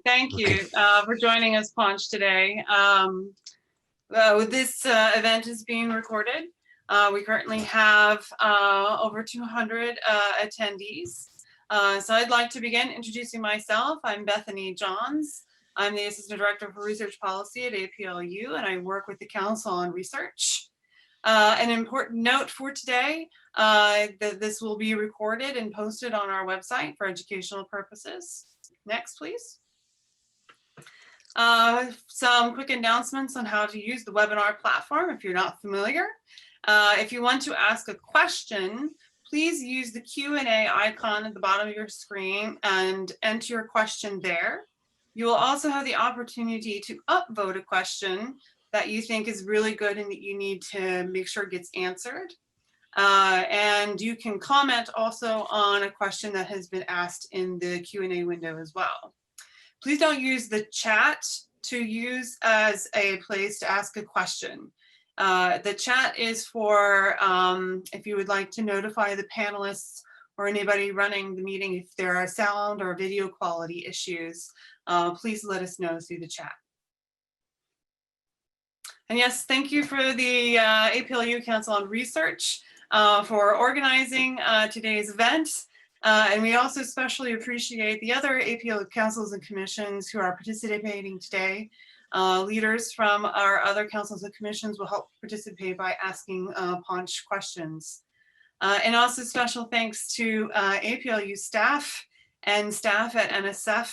Thank you for joining us, Panch, today. This event is being recorded. We currently have over 200 attendees. So I'd like to begin introducing myself. I'm Bethany Johns. I'm the Assistant Director for Research Policy at APLU, and I work with the Council on Research. An important note for today, that this will be recorded and posted on our website for educational purposes. Next, please. Some quick announcements on how to use the webinar platform if you're not familiar. If you want to ask a question, please use the Q&A icon at the bottom of your screen and enter your question there. You will also have the opportunity to upvote a question that you think is really good and that you need to make sure gets answered. And you can comment also on a question that has been asked in the Q&A window as well. Please don't use the chat to use as a place to ask a question. The chat is for if you would like to notify the panelists or anybody running the meeting if there are sound or video quality issues. Please let us know through the chat. And yes, thank you for the APLU Council on Research for organizing today's event. And we also especially appreciate the other APLU councils and commissions who are participating today. Leaders from our other councils and commissions will help participate by asking Panch questions. And also special thanks to APLU staff and staff at NSF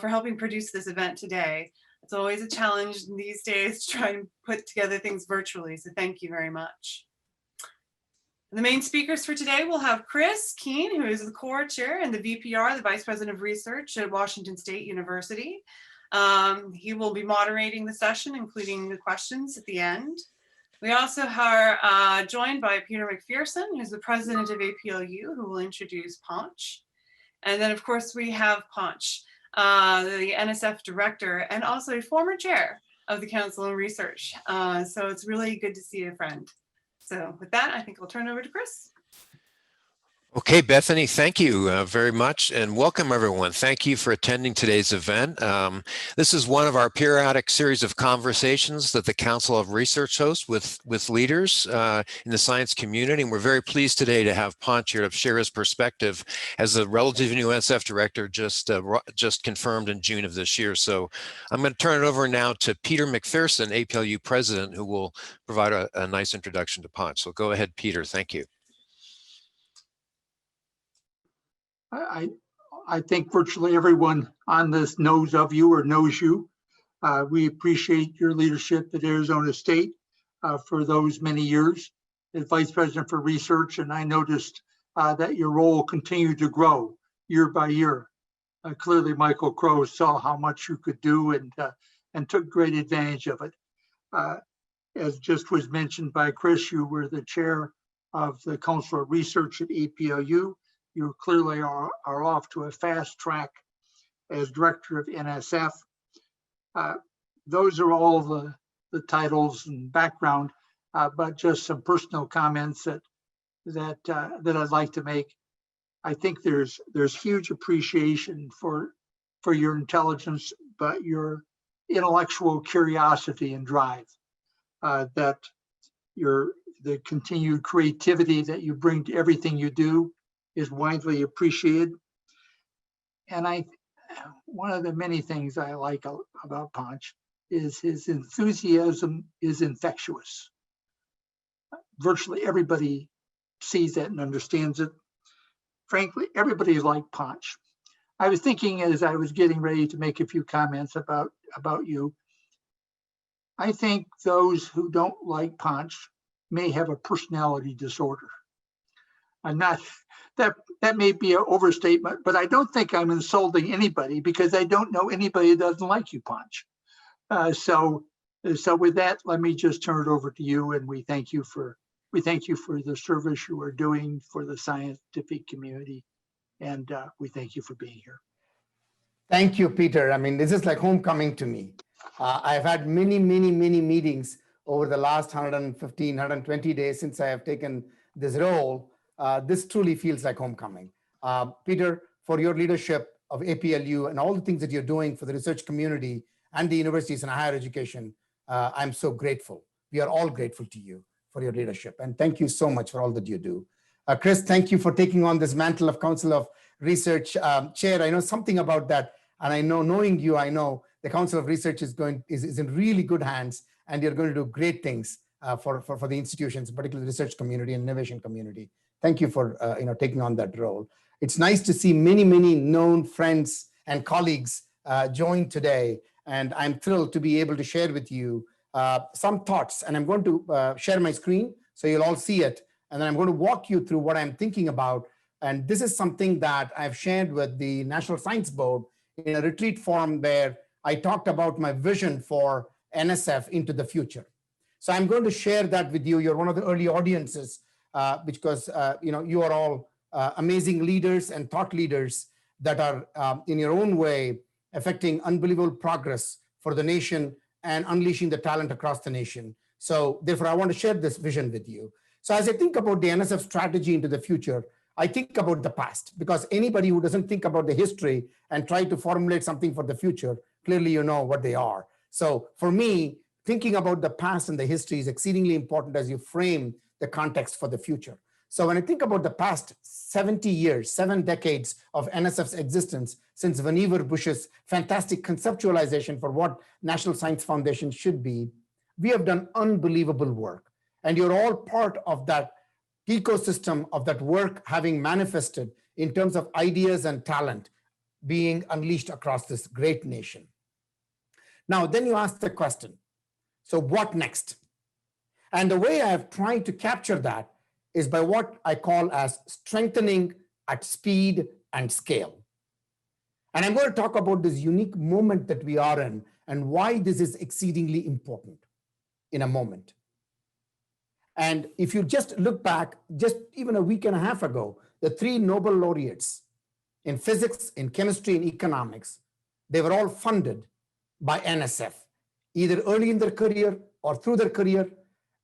for helping produce this event today. It's always a challenge these days to try and put together things virtually, so thank you very much. The main speakers for today will have Chris Keene, who is the core chair and the VPR, the Vice President of Research at Washington State University. He will be moderating the session, including the questions at the end. We also are joined by Peter McPherson, who's the president of APLU, who will introduce Panch. And then, of course, we have Panch, the NSF director, and also a former chair of the Council on Research. So it's really good to see a friend. So with that, I think I'll turn it over to Chris. Okay, Bethany, thank you very much and welcome everyone. Thank you for attending today's event. This is one of our periodic series of conversations that the Council of Research hosts with leaders in the science community. And we're very pleased today to have Panch here to share his perspective as a relatively new NSF director just confirmed in June of this year. So I'm going to turn it over now to Peter McPherson, APLU president, who will provide a nice introduction to Panch. So go ahead, Peter. Thank you. I think virtually everyone on this knows of you or knows you. We appreciate your leadership at Arizona State for those many years as Vice President for Research, and I noticed that your role continued to grow year by year. Clearly, Michael Crow saw how much you could do and took great advantage of it. As just was mentioned by Chris, you were the chair of the Council of Research at APLU. You clearly are off to a fast track as director of NSF. Those are all the titles and background, but just some personal comments that I'd like to make. I think there's huge appreciation for your intelligence, but your intellectual curiosity and drive. The continued creativity that you bring to everything you do is widely appreciated. And one of the many things I like about Panch is his enthusiasm is infectious. Virtually everybody sees that and understands it. Frankly, everybody like Panch. I was thinking as I was getting ready to make a few comments about you, I think those who don't like Panch may have a personality disorder. I'm not, that may be an overstatement, but I don't think I'm insulting anybody because I don't know anybody that doesn't like you, Panch. So with that, let me just turn it over to you, and we thank you for the service you are doing for the scientific community, and we thank you for being here. Thank you, Peter. I mean, this is like homecoming to me. I've had many meetings over the last 115, 120 days since I have taken this role. This truly feels like homecoming. Peter, for your leadership of APLU and all the things that you're doing for the research community and the universities and higher education, I'm so grateful. We are all grateful to you for your leadership. And thank you so much for all that you do. Chris, thank you for taking on this mantle of Council of Research Chair. I know something about that. And I know, knowing you, I know the Council of Research is in really good hands, and you're going to do great things for the institutions, particularly the research community and innovation community. Thank you for taking on that role. It's nice to see many known friends and colleagues join today, and I'm thrilled to be able to share with you some thoughts. And I'm going to share my screen so you'll all see it, and then I'm going to walk you through what I'm thinking about. And this is something that I've shared with the National Science Board in a retreat forum where I talked about my vision for NSF into the future. So I'm going to share that with you. You're one of the early audiences because you are all amazing leaders and thought leaders that are in your own way affecting unbelievable progress for the nation and unleashing the talent across the nation. So therefore, I want to share this vision with you. So as I think about the NSF strategy into the future, I think about the past, because anybody who doesn't think about the history and try to formulate something for the future, clearly you know what they are. So for me, thinking about the past and the history is exceedingly important as you frame the context for the future. So when I think about the past 70 years, 7 decades of NSF's existence since Vannevar Bush's fantastic conceptualization for what National Science Foundation should be, we have done unbelievable work. And you're all part of that ecosystem of that work having manifested in terms of ideas and talent being unleashed across this great nation. Now, then you ask the question, so what next? And the way I have tried to capture that is by what I call as strengthening at speed and scale. And I'm going to talk about this unique moment that we are in and why this is exceedingly important in a moment. And if you just look back, just even a week and a half ago, the 3 Nobel laureates in physics, in chemistry, and economics, they were all funded by NSF, either early in their career or through their career.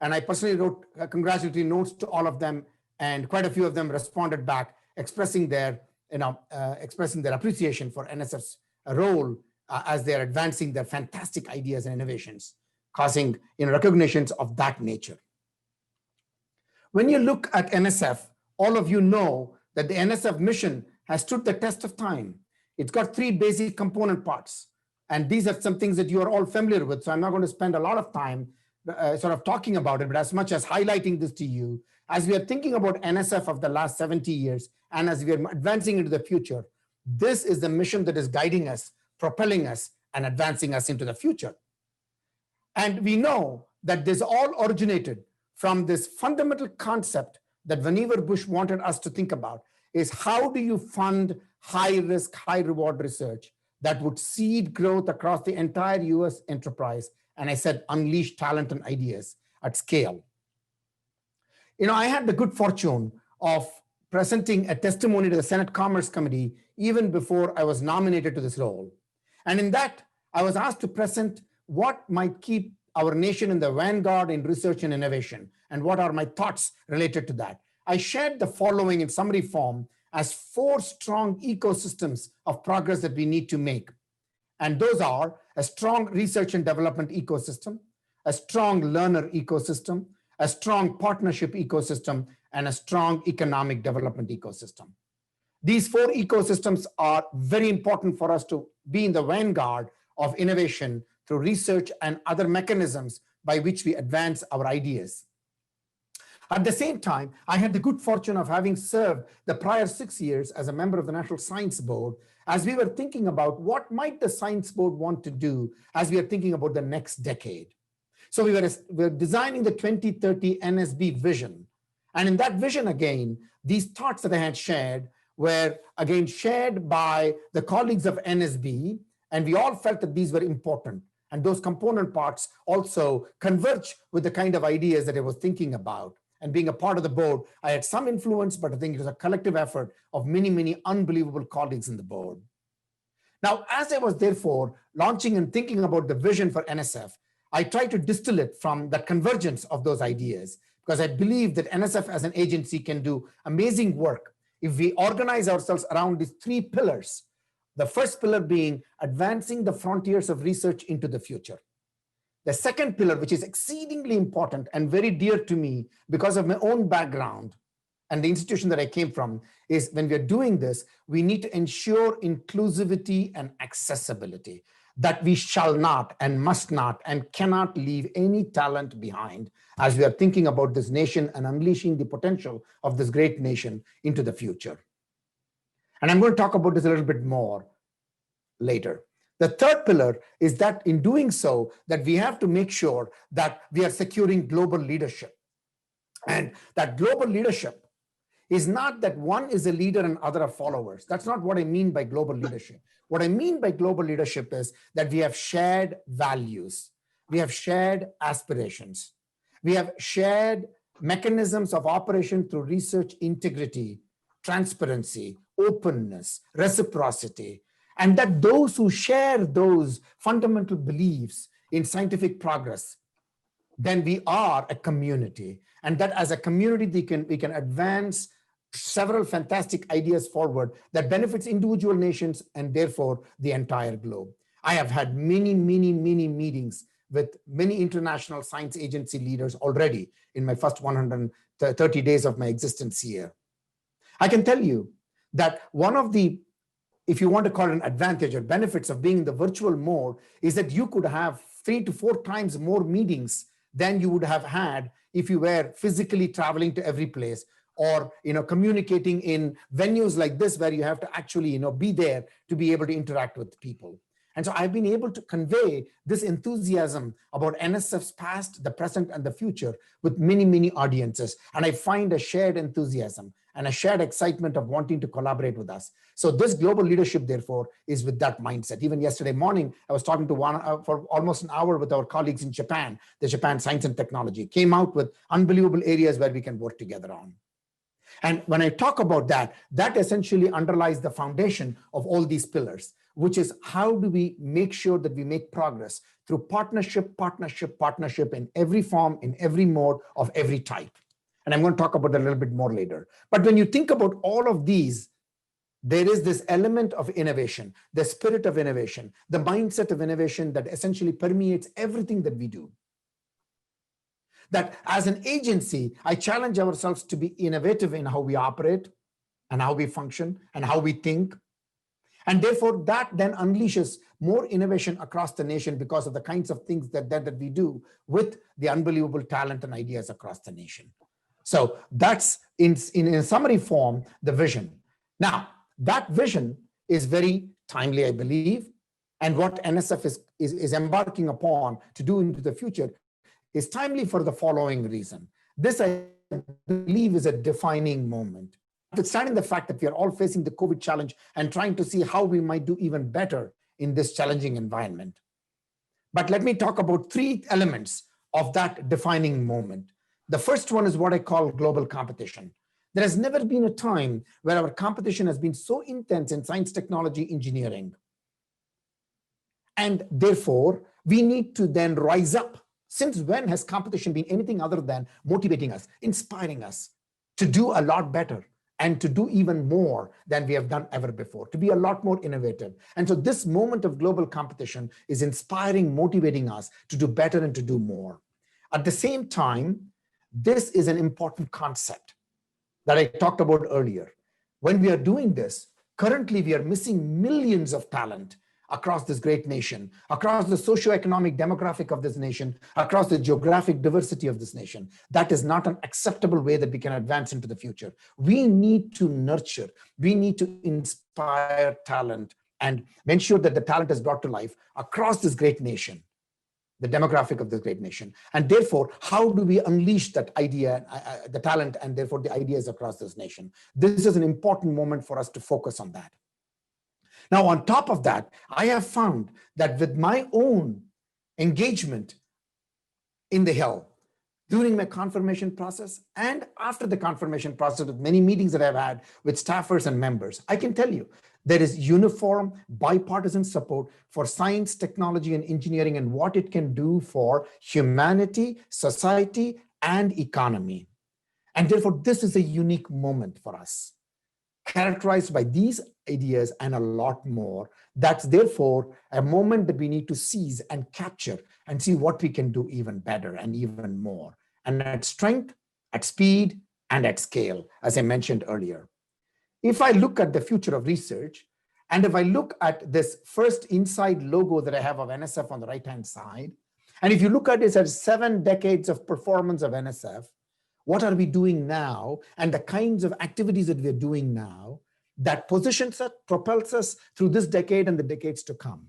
And I personally wrote congratulatory notes to all of them, and quite a few of them responded back, expressing their appreciation for NSF's role as they're advancing their fantastic ideas and innovations, causing recognitions of that nature. When you look at NSF, all of you know that the NSF mission has stood the test of time. It's got 3 basic component parts. And these are some things that you are all familiar with. So I'm not going to spend a lot of time sort of talking about it, but as much as highlighting this to you, as we are thinking about NSF of the last 70 years, and as we are advancing into the future, this is the mission that is guiding us, propelling us, and advancing us into the future. And we know that this all originated from this fundamental concept that Vannevar Bush wanted us to think about, is how do you fund high risk, high reward research that would seed growth across the entire US enterprise? And I said, unleash talent and ideas at scale. I had the good fortune of presenting a testimony to the Senate Commerce Committee even before I was nominated to this role. And in that, I was asked to present what might keep our nation in the vanguard in research and innovation, and what are my thoughts related to that. I shared the following in summary form as 4 strong ecosystems of progress that we need to make. And those are a strong research and development ecosystem, a strong learner ecosystem, a strong partnership ecosystem, and a strong economic development ecosystem. These 4 ecosystems are very important for us to be in the vanguard of innovation through research and other mechanisms by which we advance our ideas. At the same time, I had the good fortune of having served the prior 6 years as a member of the National Science Board as we were thinking about what might the Science Board want to do as we are thinking about the next decade. So we were designing the 2030 NSB vision. And in that vision, again, these thoughts that I had shared were again shared by the colleagues of NSB, and we all felt that these were important. And those component parts also converge with the kind of ideas that I was thinking about. And being a part of the board, I had some influence, but I think it was a collective effort of many unbelievable colleagues in the board. Now, as I was therefore launching and thinking about the vision for NSF, I tried to distill it from the convergence of those ideas, because I believe that NSF as an agency can do amazing work if we organize ourselves around these 3 pillars The first pillar being advancing the frontiers of research into the future. The second pillar, which is exceedingly important and very dear to me because of my own background and the institution that I came from, is when we're doing this, we need to ensure inclusivity and accessibility, that we shall not and must not and cannot leave any talent behind as we are thinking about this nation and unleashing the potential of this great nation into the future. And I'm going to talk about this a little bit more later. The third pillar is that in doing so, that we have to make sure that we are securing global leadership. And that global leadership is not that one is a leader and other are followers. That's not what I mean by global leadership. What I mean by global leadership is that we have shared values. We have shared aspirations. We have shared mechanisms of operation through research integrity, transparency, openness, reciprocity, and that those who share those fundamental beliefs in scientific progress, then we are a community. And that as a community, we can advance several fantastic ideas forward that benefits individual nations and therefore the entire globe. I have had many meetings with many international science agency leaders already in my first 130 days of my existence here. I can tell you that one of the, if you want to call it an advantage or benefits of being in the virtual mode, is that you could have 3 to 4 times more meetings than you would have had if you were physically traveling to every place, or communicating in venues like this where you have to actually be there to be able to interact with people. And so I've been able to convey this enthusiasm about NSF's past, the present, and the future with many audiences. And I find a shared enthusiasm and a shared excitement of wanting to collaborate with us. So this global leadership, therefore, is with that mindset. Even yesterday morning, I was talking to for almost an hour with our colleagues in Japan, the Japan Science and Technology, came out with unbelievable areas where we can work together on. And when I talk about that, that essentially underlies the foundation of all these pillars, which is how do we make sure that we make progress through partnership in every form, in every mode of every type. And I'm going to talk about that a little bit more later. But when you think about all of these, there is this element of innovation, the spirit of innovation, the mindset of innovation that essentially permeates everything that we do. That as an agency, I challenge ourselves to be innovative in how we operate and how we function and how we think. And therefore, that then unleashes more innovation across the nation because of the kinds of things that we do with the unbelievable talent and ideas across the nation. So that's in a summary form, the vision. Now, that vision is very timely, I believe. And what NSF is embarking upon to do into the future is timely for the following reason. This, I believe, is a defining moment. Notwithstanding the fact that we are all facing the COVID challenge and trying to see how we might do even better in this challenging environment. But let me talk about 3 elements of that defining moment. The first one is what I call global competition. There has never been a time where our competition has been so intense in science, technology, engineering. And therefore, we need to then rise up. Since when has competition been anything other than motivating us, inspiring us to do a lot better and to do even more than we have done ever before, to be a lot more innovative? And so this moment of global competition is inspiring, motivating us to do better and to do more. At the same time, this is an important concept that I talked about earlier. When we are doing this, currently we are missing millions of talent across this great nation, across the socioeconomic demographic of this nation, across the geographic diversity of this nation. That is not an acceptable way that we can advance into the future. We need to nurture, we need to inspire talent and make sure that the talent is brought to life across this great nation, the demographic of this great nation. And therefore, how do we unleash that idea, the talent, and therefore the ideas across this nation? This is an important moment for us to focus on that. Now, on top of that, I have found that with my own engagement in the Hill, during my confirmation process and after the confirmation process with many meetings that I've had with staffers and members, I can tell you there is uniform bipartisan support for science, technology, and engineering and what it can do for humanity, society, and economy. And therefore, this is a unique moment for us, characterized by these ideas, and a lot more. That's therefore a moment that we need to seize and capture and see what we can do even better and even more. And at strength, at speed, and at scale, as I mentioned earlier. If I look at the future of research, and if I look at this first inside logo that I have of NSF on the right-hand side, and if you look at this as 7 decades of performance of NSF, what are we doing now, and the kinds of activities that we're doing now that positions us, propels us through this decade and the decades to come.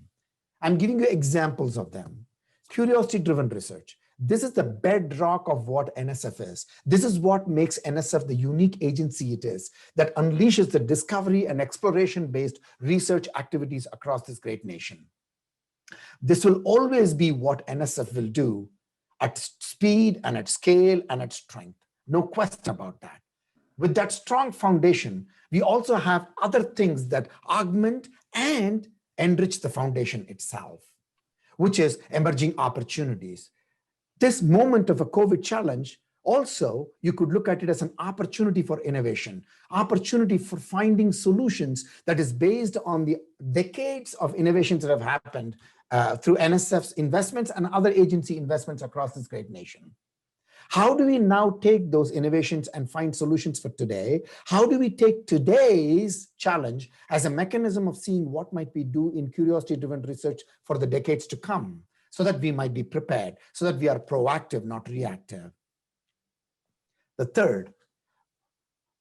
I'm giving you examples of them. Curiosity-driven research. This is the bedrock of what NSF is. This is what makes NSF the unique agency it is, that unleashes the discovery and exploration-based research activities across this great nation. This will always be what NSF will do at speed and at scale and at strength. No question about that. With that strong foundation, we also have other things that augment and enrich the foundation itself, which is emerging opportunities. This moment of a COVID challenge, also, you could look at it as an opportunity for innovation, opportunity for finding solutions that is based on the decades of innovations that have happened through NSF's investments and other agency investments across this great nation. How do we now take those innovations and find solutions for today? How do we take today's challenge as a mechanism of seeing what might we do in curiosity-driven research for the decades to come, so that we might be prepared, so that we are proactive, not reactive? The third,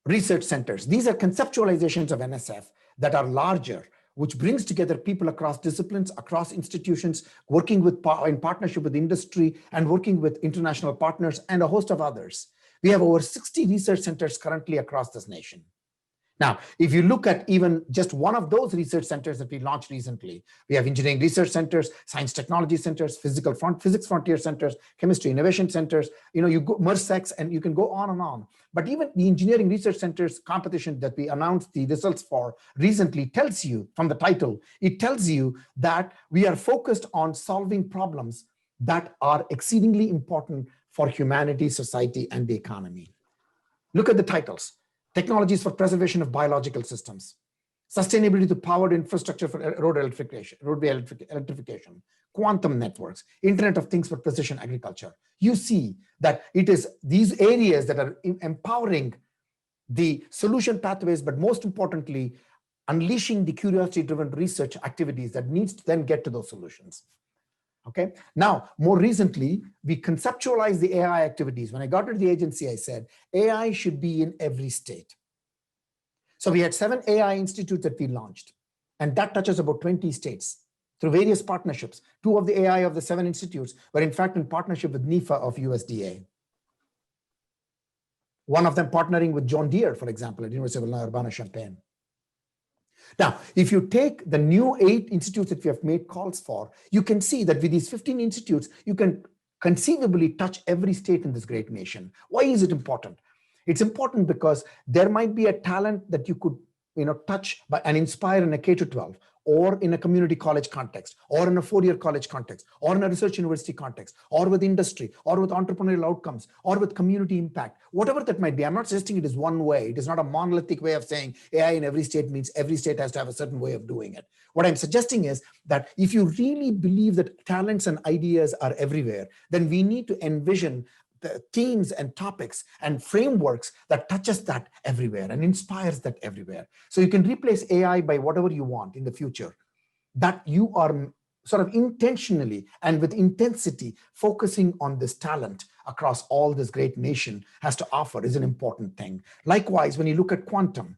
research centers. These are conceptualizations of NSF that are larger, which brings together people across disciplines, across institutions, working in partnership with industry and working with international partners and a host of others. We have over 60 research centers currently across this nation. Now, if you look at even just one of those research centers that we launched recently, we have engineering research centers, science technology centers, physics frontier centers, chemistry innovation centers, you go MERSEX, and you can go on and on. But even the engineering research centers competition that we announced the results for recently tells you, from the title, it tells you that we are focused on solving problems that are exceedingly important for humanity, society, and the economy. Look at the titles. Technologies for preservation of biological systems, sustainability to powered infrastructure for roadway electrification, quantum networks, Internet of Things for precision agriculture. You see that it is these areas that are empowering the solution pathways, but most importantly, unleashing the curiosity-driven research activities that needs to then get to those solutions. Okay. Now, more recently, we conceptualized the AI activities. When I got to the agency, I said, AI should be in every state. So we had 7 AI institutes that we launched, and that touches about 20 states through various partnerships. 2 of the AI of the 7 institutes were in fact in partnership with NIFA of USDA. One of them partnering with John Deere, for example, at University of Urbana-Champaign. Now, if you take the new 8 institutes that we have made calls for, you can see that with these 15 institutes, you can conceivably touch every state in this great nation. Why is it important? It's important because there might be a talent that you could touch and inspire in a K-12, or in a community college context, or in a 4-year college context, or in a research university context, or with industry, or with entrepreneurial outcomes, or with community impact, whatever that might be. I'm not suggesting it is one way. It is not a monolithic way of saying AI in every state means every state has to have a certain way of doing it. What I'm suggesting is that if you really believe that talents and ideas are everywhere, then we need to envision the themes and topics and frameworks that touches that everywhere and inspires that everywhere. So you can replace AI by whatever you want in the future, that you are sort of intentionally and with intensity focusing on this talent across all this great nation has to offer is an important thing. Likewise, when you look at quantum,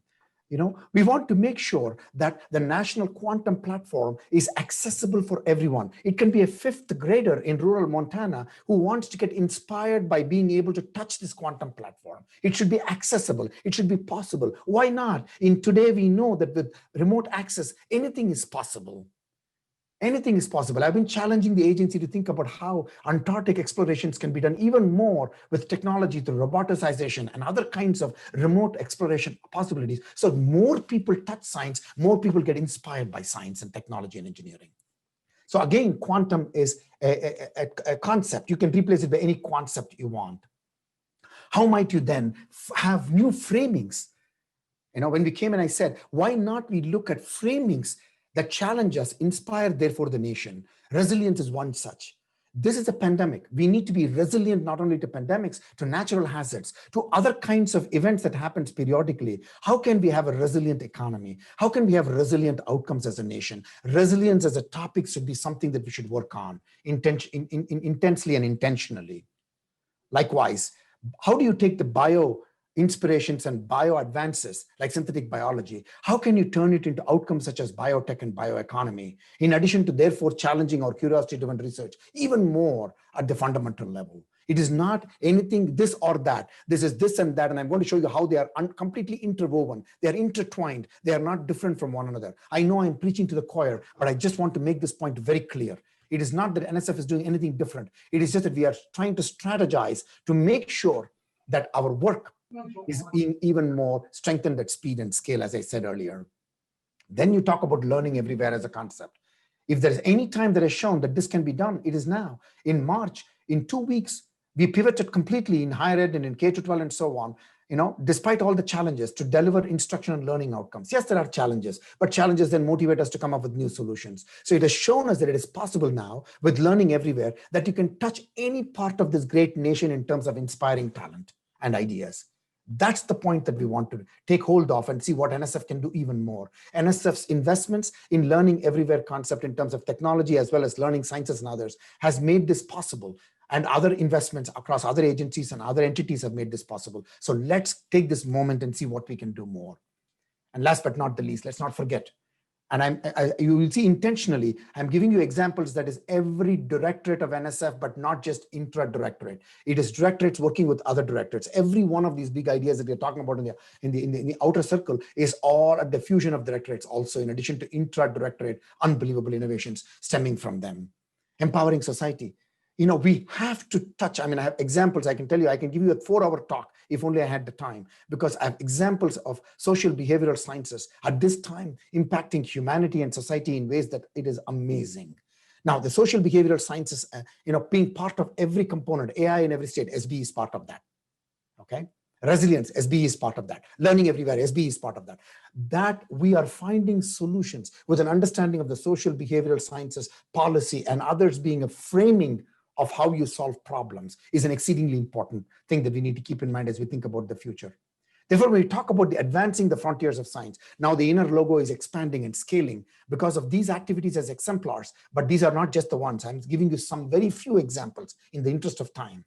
we want to make sure that the national quantum platform is accessible for everyone. It can be a 5th grader in rural Montana who wants to get inspired by being able to touch this quantum platform. It should be accessible. It should be possible. Why not? Today, we know that with remote access, anything is possible. Anything is possible. I've been challenging the agency to think about how Antarctic explorations can be done even more with technology through roboticization and other kinds of remote exploration possibilities. So more people touch science, more people get inspired by science and technology and engineering. So again, quantum is a concept. You can replace it by any concept you want. How might you then have new framings? When we came and I said, why not we look at framings that challenge us, inspire, therefore the nation. Resilience is one such. This is a pandemic. We need to be resilient not only to pandemics, to natural hazards, to other kinds of events that happens periodically. How can we have a resilient economy? How can we have resilient outcomes as a nation? Resilience as a topic should be something that we should work on intensely and intentionally. Likewise, how do you take the bio inspirations and bio advances like synthetic biology? How can you turn it into outcomes such as biotech and bioeconomy, in addition to therefore challenging our curiosity-driven research even more at the fundamental level? It is not anything this or that. This is this and that, and I'm going to show you how they are completely interwoven. They are intertwined. They are not different from one another. I know I'm preaching to the choir, but I just want to make this point very clear. It is not that NSF is doing anything different. It is just that we are trying to strategize to make sure that our work is being even more strengthened at speed and scale, as I said earlier. Then you talk about learning everywhere as a concept. If there's any time that has shown that this can be done, it is now. In March, in 2 weeks, we pivoted completely in higher ed and in K-12 and so on, despite all the challenges, to deliver instruction and learning outcomes. Yes, there are challenges, but challenges then motivate us to come up with new solutions. So it has shown us that it is possible now with learning everywhere that you can touch any part of this great nation in terms of inspiring talent and ideas. That's the point that we want to take hold of and see what NSF can do even more. NSF's investments in learning everywhere concept in terms of technology as well as learning sciences and others has made this possible. And other investments across other agencies and other entities have made this possible. So let's take this moment and see what we can do more. And last but not the least, let's not forget. And you will see intentionally, I'm giving you examples that is every directorate of NSF, but not just intra-directorate. It is directorates working with other directorates. Every one of these big ideas that we're talking about in the outer circle is all at the fusion of directorates also, in addition to intra-directorate, unbelievable innovations stemming from them. Empowering society. We have to touch, I have examples, I can tell you, I can give you a 4-hour talk if only I had the time, because I have examples of social behavioral sciences at this time impacting humanity and society in ways that it is amazing. Now, the social behavioral sciences, being part of every component, AI in every state, SB is part of that, okay? Resilience, SB is part of that. Learning everywhere, SB is part of that. That we are finding solutions with an understanding of the social behavioral sciences, policy, and others being a framing of how you solve problems is an exceedingly important thing that we need to keep in mind as we think about the future. Therefore, when we talk about advancing the frontiers of science, now the inner logo is expanding and scaling because of these activities as exemplars, but these are not just the ones. I'm giving you some very few examples in the interest of time.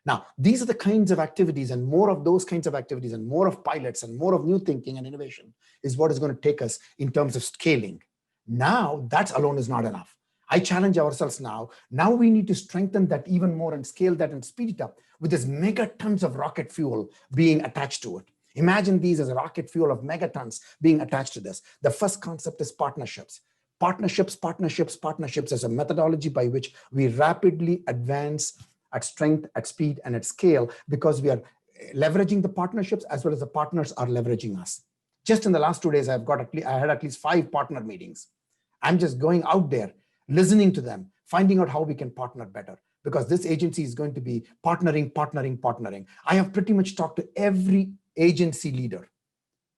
Now, these are the kinds of activities, and more of those kinds of activities and more of pilots and more of new thinking and innovation is what is going to take us in terms of scaling. Now, that alone is not enough. I challenge ourselves now. Now we need to strengthen that even more and scale that and speed it up with this megatons of rocket fuel being attached to it. Imagine these as a rocket fuel of megatons being attached to this. The first concept is partnerships. Partnerships as a methodology by which we rapidly advance at strength, at speed, and at scale, because we are leveraging the partnerships as well as the partners are leveraging us. Just in the last 2 days, I had at least 5 partner meetings. I'm just going out there, listening to them, finding out how we can partner better, because this agency is going to be partnering. I have pretty much talked to every agency leader.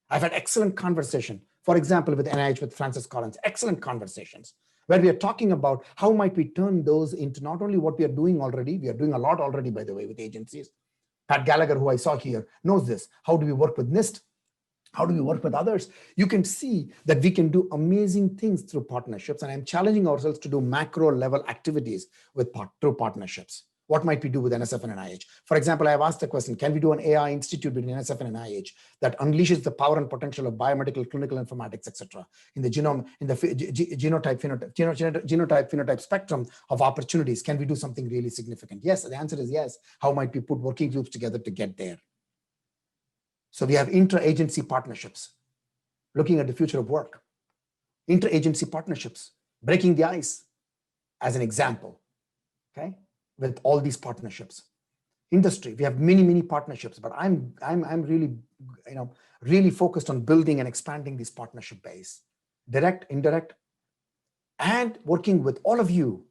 I've had excellent conversation, for example, with NIH, with Francis Collins, excellent conversations, where we are talking about how might we turn those into not only what we are doing already, we are doing a lot already, by the way, with agencies. Pat Gallagher, who I saw here, knows this. How do we work with NIST? How do we work with others? You can see that we can do amazing things through partnerships, and I'm challenging ourselves to do macro level activities through partnerships. What might we do with NSF and NIH? For example, I have asked the question, can we do an AI institute between NSF and NIH that unleashes the power and potential of biomedical, clinical informatics, etc., in the genome, in the genotype phenotype spectrum of opportunities? Can we do something really significant? Yes, the answer is yes. How might we put working groups together to get there? So we have inter-agency partnerships, looking at the future of work. Inter-agency partnerships, breaking the ice as an example, okay? With all these partnerships. Industry, we have many partnerships, but I'm really, really focused on building and expanding this partnership base, direct, indirect, and working with all of you,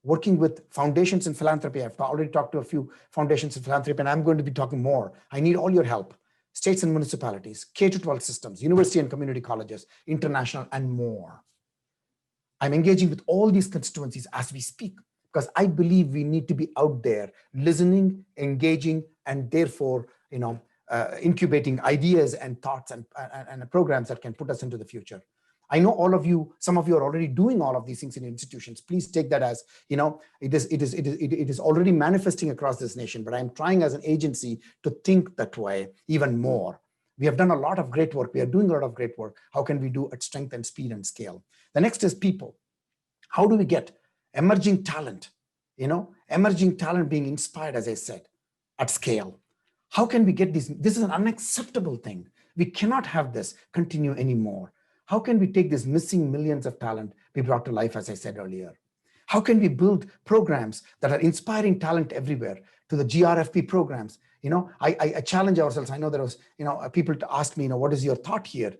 working with foundations in philanthropy. I've already talked to a few foundations in philanthropy, and I'm going to be talking more. I need all your help. states and municipalities, K-12 systems, university and community colleges, international, and more. I'm engaging with all these constituencies as we speak, because I believe we need to be out there listening, engaging, and therefore, incubating ideas and thoughts and programs that can put us into the future. I know all of you, some of you are already doing all of these things in institutions. Please take that as, it is already manifesting across this nation, but I'm trying as an agency to think that way even more. We have done a lot of great work. We are doing a lot of great work. How can we do at strength and speed and scale? The next is people. How do we get emerging talent, emerging talent being inspired, as I said, at scale? How can we get this? This is an unacceptable thing. We cannot have this continue anymore. How can we take this missing millions of talent be brought to life, as I said earlier? How can we build programs that are inspiring talent everywhere to the GRFP programs? I challenge ourselves. I know there was, people to ask me, what is your thought here?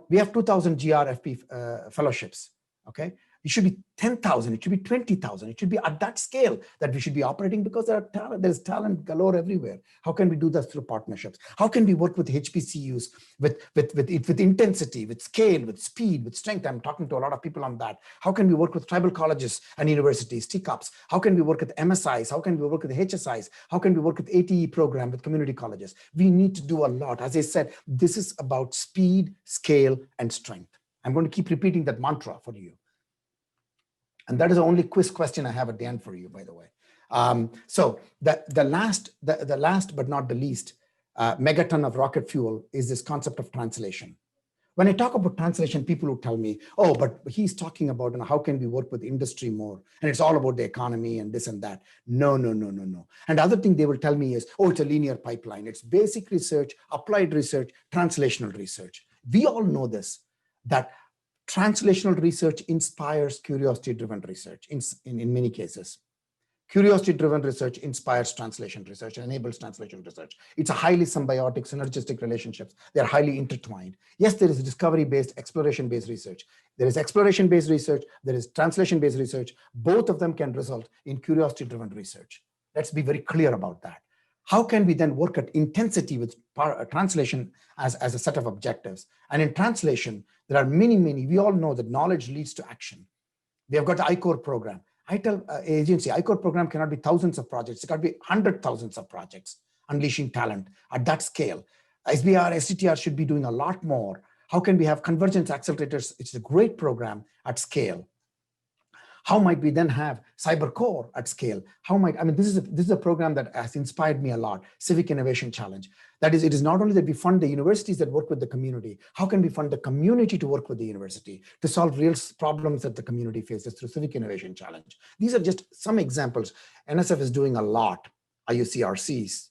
We have 2,000 GRFP fellowships, okay? It should be 10,000, it should be 20,000. It should be at that scale that we should be operating, because there's talent galore everywhere. How can we do that through partnerships? How can we work with HBCUs with intensity, with scale, with speed, with strength? I'm talking to a lot of people on that. How can we work with tribal colleges and universities, TCOPs? How can we work with MSIs? How can we work with HSIs? How can we work with ATE program, with community colleges? We need to do a lot. As I said, this is about speed, scale, and strength. I'm going to keep repeating that mantra for you. And that is the only quiz question I have at the end for you, by the way. So the last but not the least megaton of rocket fuel is this concept of translation. When I talk about translation, people will tell me, oh, but he's talking about how can we work with industry more? And it's all about the economy and this and that. No. And the other thing they will tell me is, oh, it's a linear pipeline. It's basic research, applied research, translational research. We all know this, that translational research inspires curiosity-driven research in many cases. Curiosity-driven research inspires translation research and enables translation research. It's a highly symbiotic, synergistic relationships. They're highly intertwined. Yes, there is discovery-based, exploration-based research. There is exploration-based research. There is translation-based research. Both of them can result in curiosity-driven research. Let's be very clear about that. How can we then work at intensity with translation as a set of objectives? And in translation, there are many, we all know that knowledge leads to action. We have got the ICOR program. I tell agency, ICOR program cannot be thousands of projects. It got to be 100,000s of projects, unleashing talent at that scale. SBR, STTR should be doing a lot more. How can we have convergence accelerators? It's a great program at scale. How might we then have CyberCore at scale? This is a program that has inspired me a lot, Civic Innovation Challenge. That is, it is not only that we fund the universities that work with the community, how can we fund the community to work with the university to solve real problems that the community faces through Civic Innovation Challenge? These are just some examples. NSF is doing a lot, IUCRCs,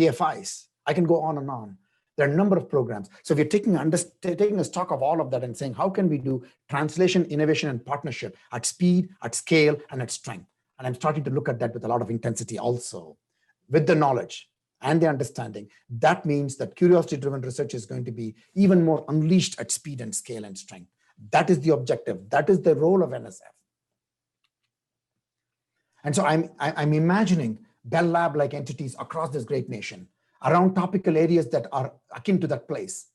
PFIs. I can go on and on. There are a number of programs. So we're taking a stock of all of that and saying, how can we do translation, innovation, and partnership at speed, at scale, and at strength? And I'm starting to look at that with a lot of intensity also. With the knowledge and the understanding, that means that curiosity-driven research is going to be even more unleashed at speed and scale and strength. That is the objective. That is the role of NSF. And so I'm imagining Bell Lab-like entities across this great nation, around topical areas that are akin to that place.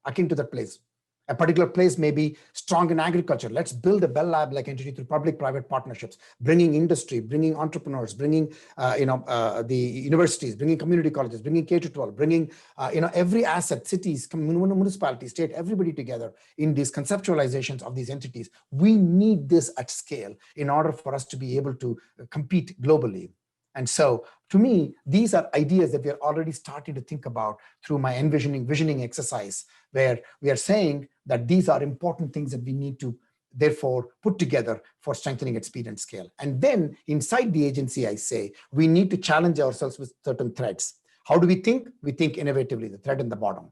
A particular place may be strong in agriculture. Let's build a Bell Lab-like entity through public-private partnerships, bringing industry, bringing entrepreneurs, bringing the universities, bringing community colleges, bringing K-12, bringing every asset, cities, municipalities, state, everybody together in these conceptualizations of these entities. We need this at scale in order for us to be able to compete globally. And so, to me, these are ideas that we are already starting to think about through my visioning exercise, where we are saying that these are important things that we need to, therefore, put together for strengthening at speed and scale. And then inside the agency, I say, we need to challenge ourselves with certain threads. How do we think? We think innovatively, the thread in the bottom.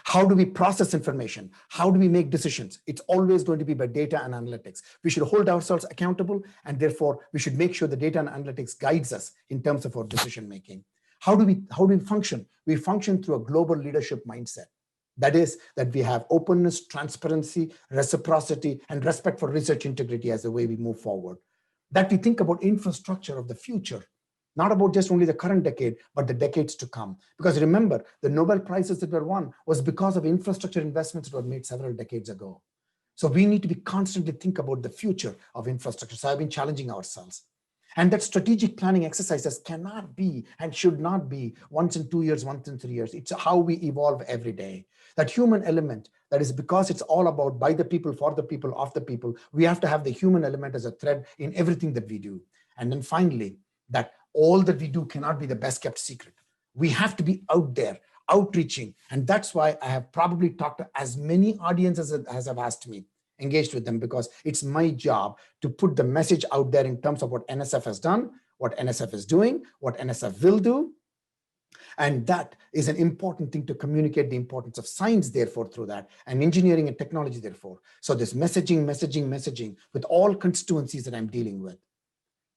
How do we process information? How do we make decisions? It's always going to be by data and analytics. We should hold ourselves accountable, and therefore we should make sure the data and analytics guides us in terms of our decision making. How do we function? We function through a global leadership mindset. That is, that we have openness, transparency, reciprocity, and respect for research integrity as the way we move forward. That we think about infrastructure of the future. not about just only the current decade, but the decades to come. Because remember, the Nobel Prizes that were won was because of infrastructure investments that were made several decades ago. So we need to be constantly think about the future of infrastructure. So I've been challenging ourselves. And that strategic planning exercises cannot be and should not be once in 2 years, once in 3 years. It's how we evolve every day. That human element, that is because it's all about by the people, for the people, of the people, we have to have the human element as a thread in everything that we do. And then finally, that all that we do cannot be the best kept secret. We have to be out there, outreaching. And that's why I have probably talked to as many audiences as have asked me, engaged with them, because it's my job to put the message out there in terms of what NSF has done, what NSF is doing, what NSF will do. And that is an important thing to communicate the importance of science, therefore, through that, and engineering and technology, therefore. So this messaging with all constituencies that I'm dealing with.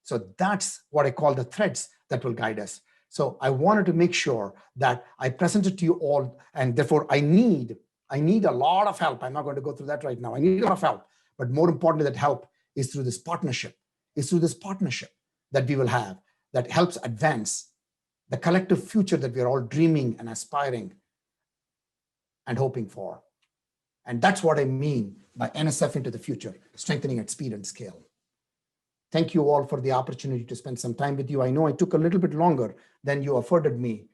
So that's what I call the threads that will guide us. So I wanted to make sure that I presented to you all, and therefore I need a lot of help. I'm not going to go through that right now. I need a lot of help, but more importantly, that help is through this partnership, that we will have that helps advance the collective future that we're all dreaming and aspiring and hoping for. And that's what I mean by NSF into the future, strengthening at speed and scale. Thank you all for the opportunity to spend some time with you. I know I took a little bit longer than you afforded me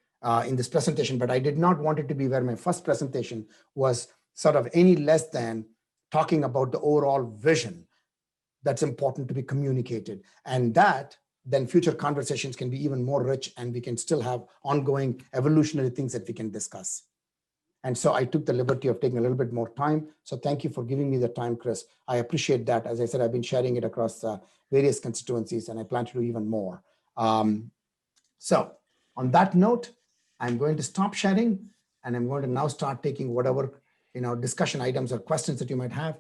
in this presentation, but I did not want it to be where my first presentation was sort of any less than talking about the overall vision that's important to be communicated. And that then future conversations can be even more rich, and we can still have ongoing evolutionary things that we can discuss. And so I took the liberty of taking a little bit more time. So thank you for giving me the time, Chris. I appreciate that. As I said, I've been sharing it across various constituencies, and I plan to do even more. So on that note, I'm going to stop sharing, and I'm going to now start taking whatever discussion items or questions that you might have.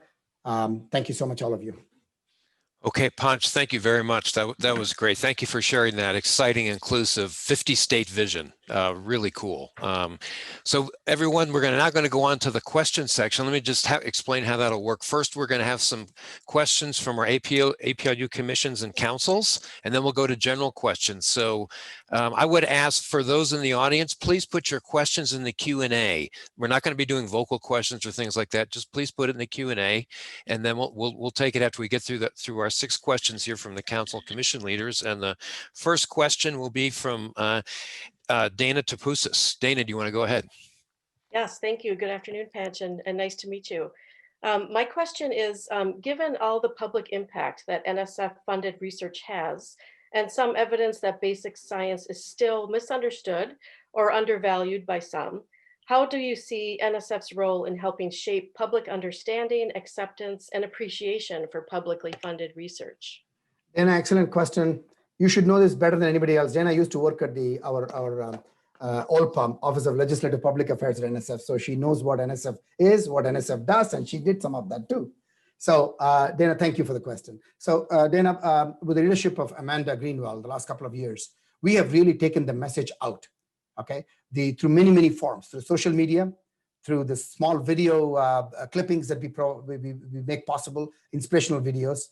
Thank you so much, all of you. Okay, Panch, thank you very much. That was great. Thank you for sharing that exciting, inclusive 50-state vision. Really cool. So everyone, we're now going to go on to the question section. Let me just explain how that'll work. First, we're going to have some questions from our APLU commissions and councils, and then we'll go to general questions. So I would ask for those in the audience, please put your questions in the Q&A. We're not going to be doing vocal questions or things like that. Just please put it in the Q&A, and then we'll take it after we get through our 6 questions here from the council commission leaders. And the first question will be from Dana Tapusis. Dana, do you want to go ahead? Yes, thank you. Good afternoon, Panch, and nice to meet you. My question is, given all the public impact that NSF-funded research has, and some evidence that basic science is still misunderstood or undervalued by some, how do you see NSF's role in helping shape public understanding, acceptance, and appreciation for publicly funded research? Dana, excellent question. You should know this better than anybody else. Dana used to work at our OLPA, Office of Legislative Public Affairs at NSF. So she knows what NSF is, what NSF does, and she did some of that too. So Dana, thank you for the question. So Dana, with the leadership of Amanda Greenwell, the last couple of years, we have really taken the message out, okay? Through many forms, through social media, through the small video clippings that we make possible, inspirational videos,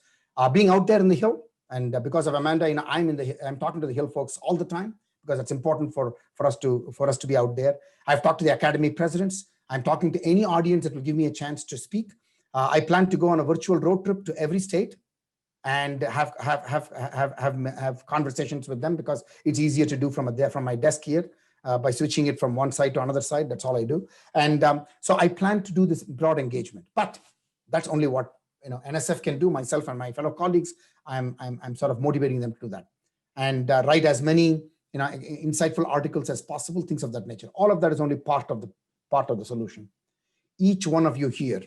being out there in the Hill. And because of Amanda, I'm talking to the Hill folks all the time, because it's important for us to be out there. I've talked to the academy presidents. I'm talking to any audience that will give me a chance to speak. I plan to go on a virtual road trip to every state and have conversations with them, because it's easier to do from my desk here by switching it from one side to another side. That's all I do. And so I plan to do this broad engagement, but that's only what NSF can do. Myself and my fellow colleagues, I'm sort of motivating them to do that, and write as many insightful articles as possible, things of that nature. All of that is only part of the solution. Each one of you here,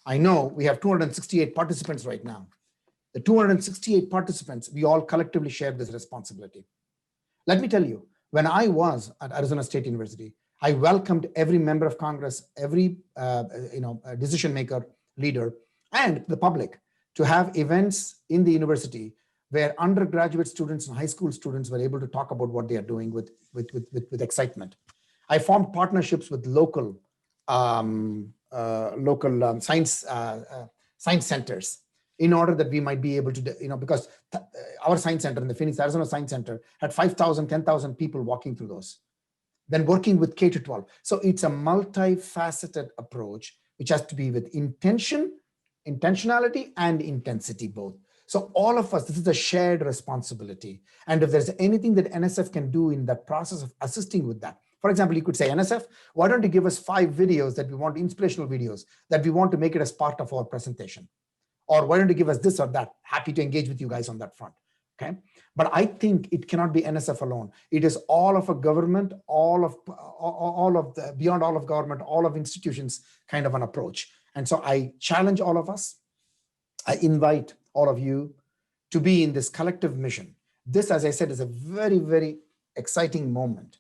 I know we have 268 participants right now. The 268 participants, we all collectively share this responsibility. Let me tell you, when I was at Arizona State University, I welcomed every member of Congress, every decision maker, leader, and the public to have events in the university where undergraduate students and high school students were able to talk about what they are doing with excitement. I formed partnerships with local science centers in order that we might be able to, because our science center in the Phoenix, Arizona Science Center had 5,000, 10,000 people walking through those. Then working with K to 12. So it's a multifaceted approach, which has to be with intentionality and intensity both. So all of us, this is a shared responsibility. And if there's anything that NSF can do in the process of assisting with that, for example, you could say, NSF, why don't you give us 5 videos that we want, inspirational videos, that we want to make it as part of our presentation? Or why don't you give us this or that? Happy to engage with you guys on that front, okay? But I think it cannot be NSF alone. It is all of a government, all of the, beyond all of government, all of institutions kind of an approach. And so I challenge all of us. I invite all of you to be in this collective mission. This, as I said, is a very, very exciting moment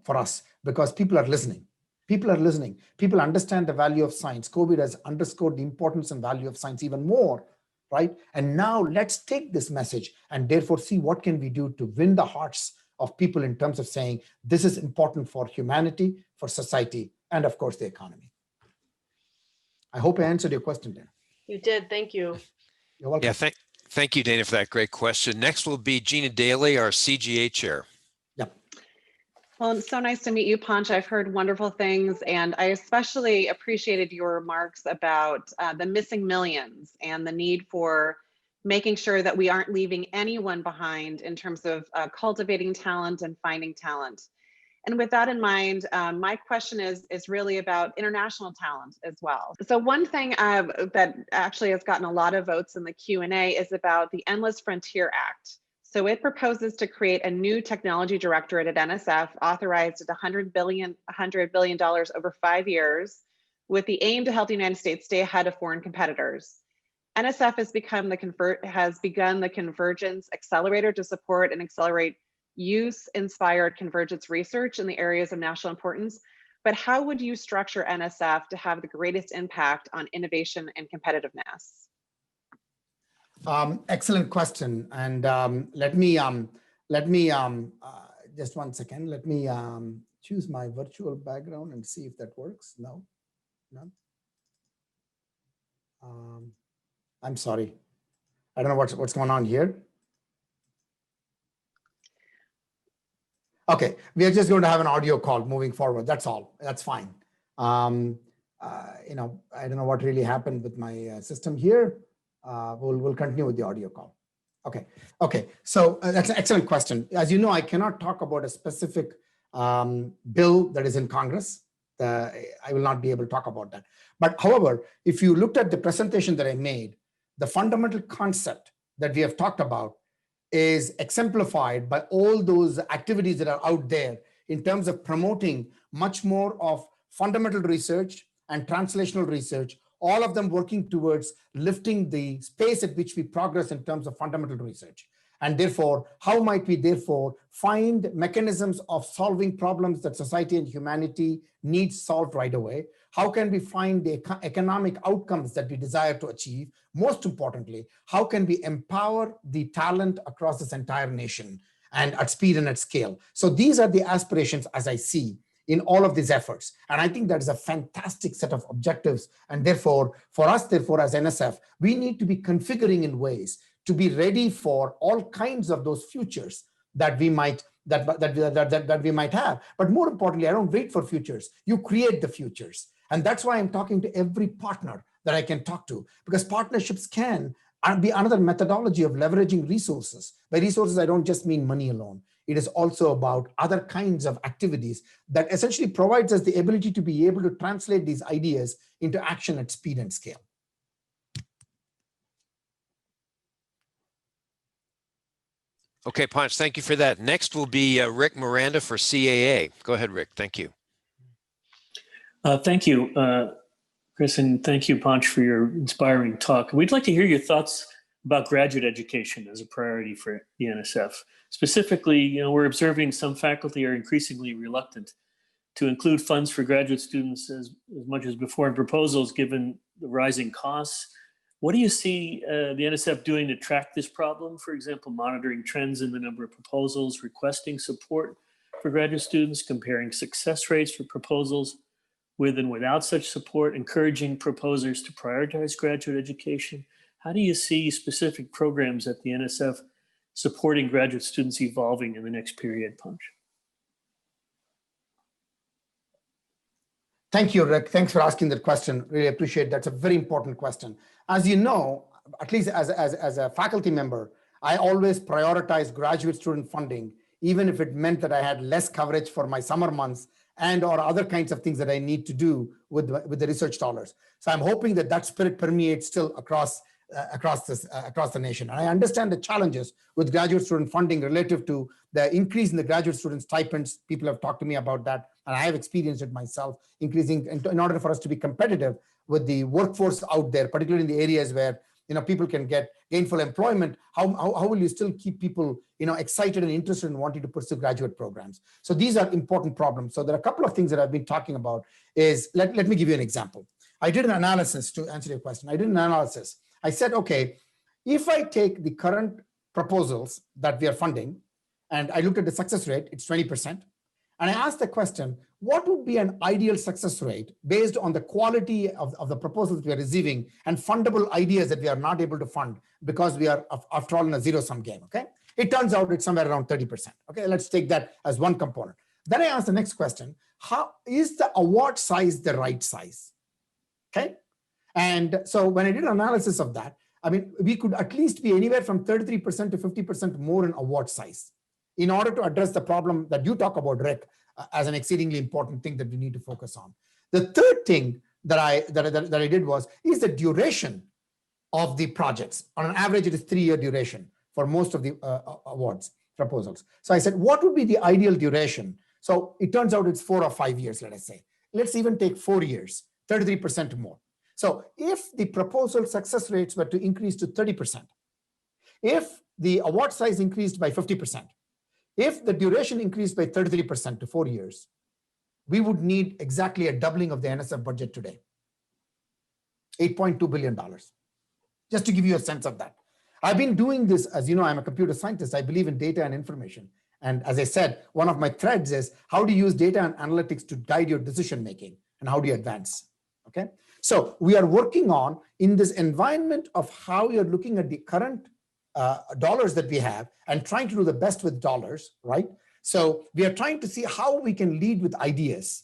for us because people are listening. People are listening. People understand the value of science. COVID has underscored the importance and value of science even more, right? And now let's take this message and therefore see what can we do to win the hearts of people in terms of saying this is important for humanity, for society, and of course the economy. I hope I answered your question, Dana. You did. Thank you. You're welcome. Yeah, thank you, Dana, for that great question. Next will be Gina Daly, our CGA chair. Well, it's so nice to meet you, Panch. I've heard wonderful things, and I especially appreciated your remarks about the missing millions and the need for making sure that we aren't leaving anyone behind in terms of cultivating talent and finding talent. And with that in mind, my question is really about international talent as well. So one thing that actually has gotten a lot of votes in the Q&A is about the Endless Frontier Act. So it proposes to create a new technology directorate at NSF, authorized at $100 billion over 5 years, with the aim to help the United States stay ahead of foreign competitors. NSF has begun the Convergence Accelerator to support and accelerate use-inspired convergence research in the areas of national importance. But how would you structure NSF to have the greatest impact on innovation and competitiveness? Excellent question. And let me just one second. Let me choose my virtual background and see if that works. No, none. I'm sorry. I don't know what's going on here. Okay, we are just going to have an audio call moving forward. That's all. That's fine. You know, I don't know what really happened with my system here. We'll continue with the audio call. Okay. So that's an excellent question. As you know, I cannot talk about a specific bill that is in Congress. I will not be able to talk about that. But however, if you looked at the presentation that I made, the fundamental concept that we have talked about is exemplified by all those activities that are out there in terms of promoting much more of fundamental research and translational research, all of them working towards lifting the space at which we progress in terms of fundamental research. And therefore, how might we therefore find mechanisms of solving problems that society and humanity needs solved right away? How can we find the economic outcomes that we desire to achieve? Most importantly, how can we empower the talent across this entire nation and at speed and at scale? So these are the aspirations as I see in all of these efforts. And I think that is a fantastic set of objectives. And therefore, for us, therefore, as NSF, we need to be configuring in ways to be ready for all kinds of those futures that we might that we might have. But more importantly, I don't wait for futures. You create the futures. And that's why I'm talking to every partner that I can talk to, because partnerships can be another methodology of leveraging resources. By resources, I don't just mean money alone. It is also about other kinds of activities that essentially provides us the ability to be able to translate these ideas into action at speed and scale. Okay, Panch, thank you for that. Next will be Rick Miranda for CAA. Go ahead, Rick. Thank you. Thank you, Chris, and thank you, Panch, for your inspiring talk. We'd like to hear your thoughts about graduate education as a priority for the NSF. Specifically, we're observing some faculty are increasingly reluctant to include funds for graduate students as much as before in proposals, given the rising costs. What do you see the NSF doing to track this problem? For example, monitoring trends in the number of proposals, requesting support for graduate students, comparing success rates for proposals with and without such support, encouraging proposers to prioritize graduate education. How do you see specific programs at the NSF supporting graduate students evolving in the next period, Panch? Thank you, Rick. Thanks for asking that question. Really appreciate that. It's a very important question. As you know, at least as a faculty member, I always prioritize graduate student funding, even if it meant that I had less coverage for my summer months and or other kinds of things that I need to do with the research dollars. So I'm hoping that that spirit permeates still across the nation. And I understand the challenges with graduate student funding relative to the increase in the graduate student stipends. People have talked to me about that, and I have experienced it myself, increasing in order for us to be competitive with the workforce out there, particularly in the areas where people can get gainful employment. How will you still keep people excited and interested in wanting to pursue graduate programs? So these are important problems. So there are a couple of things that I've been talking about. Is let me give you an example. I did an analysis to answer your question. I did an analysis. I said, okay, if I take the current proposals that we are funding, and I looked at the success rate, it's 20%. And I asked the question, what would be an ideal success rate based on the quality of the proposals we are receiving and fundable ideas that we are not able to fund because we are, after all, in a zero-sum game, okay? It turns out it's somewhere around 30%, okay? Let's take that as one component. Then I asked the next question, how is the award size the right size, okay? And so when I did an analysis of that, I mean, we could at least be anywhere from 33% to 50% more in award size in order to address the problem that you talk about, Rick, as an exceedingly important thing that we need to focus on. The third thing that I did is the duration of the projects. On an average, it is 3-year duration for most of the awards proposals. So I said, what would be the ideal duration? So it turns out it's 4 or 5 years, let us say. Let's even take 4 years, 33% more. So if the proposal success rates were to increase to 30%, if the award size increased by 50%, if the duration increased by 33% to 4 years, we would need exactly a doubling of the NSF budget today, $8.2 billion, just to give you a sense of that. I've been doing this, as you know, I'm a computer scientist. I believe in data and information. And as I said, one of my threads is how do you use data and analytics to guide your decision-making and how do you advance, okay? So we are working on, in this environment of how you're looking at the current dollars that we have and trying to do the best with dollars, right? So we are trying to see how we can lead with ideas.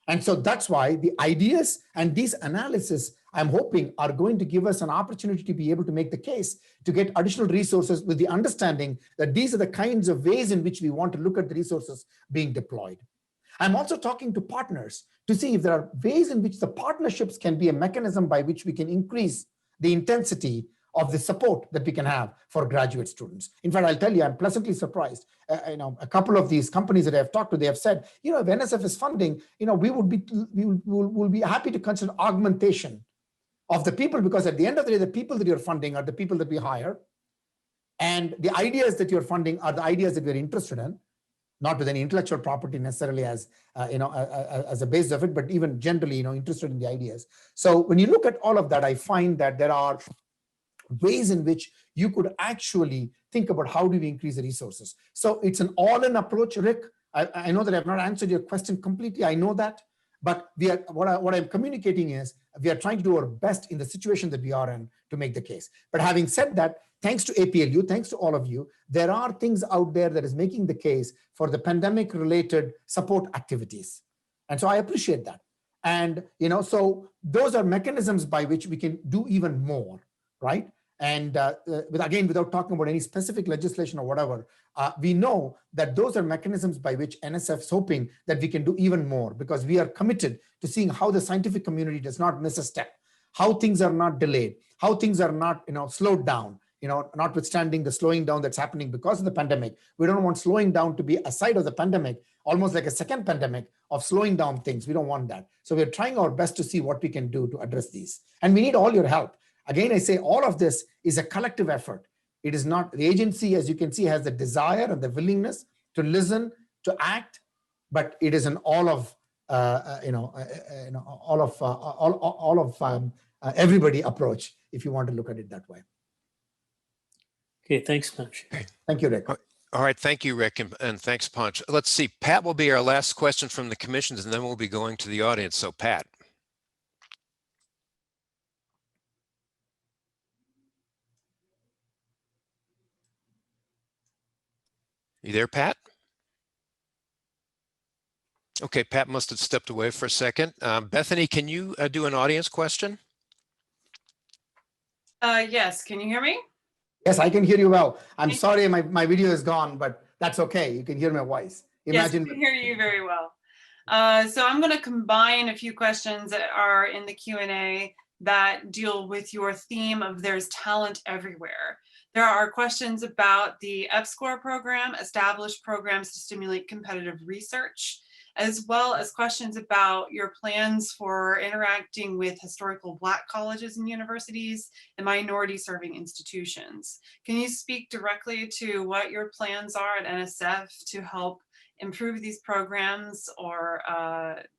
And so that's why the ideas and these analysis, I'm hoping, are going to give us an opportunity to be able to make the case to get additional resources with the understanding that these are the kinds of ways in which we want to look at the resources being deployed. I'm also talking to partners to see if there are ways in which the partnerships can be a mechanism by which we can increase the intensity of the support that we can have for graduate students. In fact, I'll tell you, I'm pleasantly surprised. A couple of these companies that I've talked to, they have said, if NSF is funding, we will be happy to consider augmentation of the people, because at the end of the day, the people that you're funding are the people that we hire, and the ideas that you're funding are the ideas that we're interested in, not with any intellectual property necessarily as as a base of it, but even generally, interested in the ideas. So when you look at all of that, I find that there are ways in which you could actually think about how do we increase the resources. So it's an all-in approach, Rick. I know that I've not answered your question completely. I know that, but what I'm communicating is we are trying to do our best in the situation that we are in to make the case. But having said that, thanks to APLU, thanks to all of you, there are things out there that is making the case for the pandemic-related support activities. And so I appreciate that. And, so those are mechanisms by which we can do even more, right? And again, without talking about any specific legislation or whatever, we know that those are mechanisms by which NSF is hoping that we can do even more, because we are committed to seeing how the scientific community does not miss a step, how things are not delayed, how things are not slowed down, notwithstanding the slowing down that's happening because of the pandemic. We don't want slowing down to be a side of the pandemic, almost like a second pandemic of slowing down things. We don't want that. So we're trying our best to see what we can do to address these. And we need all your help. Again, I say all of this is a collective effort. It is not, the agency, as you can see, has the desire and the willingness to listen, to act, but it is an all of everybody approach, if you want to look at it that way. Okay, thanks, Panch. Thank you, Rick. All right, thank you, Rick, and thanks, Panch. Let's see, Pat will be our last question from the commissions, and then we'll be going to the audience. So, Pat. You there, Pat? Okay, Pat must have stepped away for a second. Bethany, can you do an audience question? Yes, can you hear me? Yes, I can hear you well. I'm Thank sorry my video is gone, but that's okay. You can hear my voice. Yes, we Imagine. can hear you very well. So I'm going to combine a few questions that are in the Q&A that deal with your theme of there's talent everywhere. There are questions about the EPSCoR program, established programs to stimulate competitive research, as well as questions about your plans for interacting with historical Black colleges and universities and minority serving institutions. Can you speak directly to what your plans are at NSF to help improve these programs or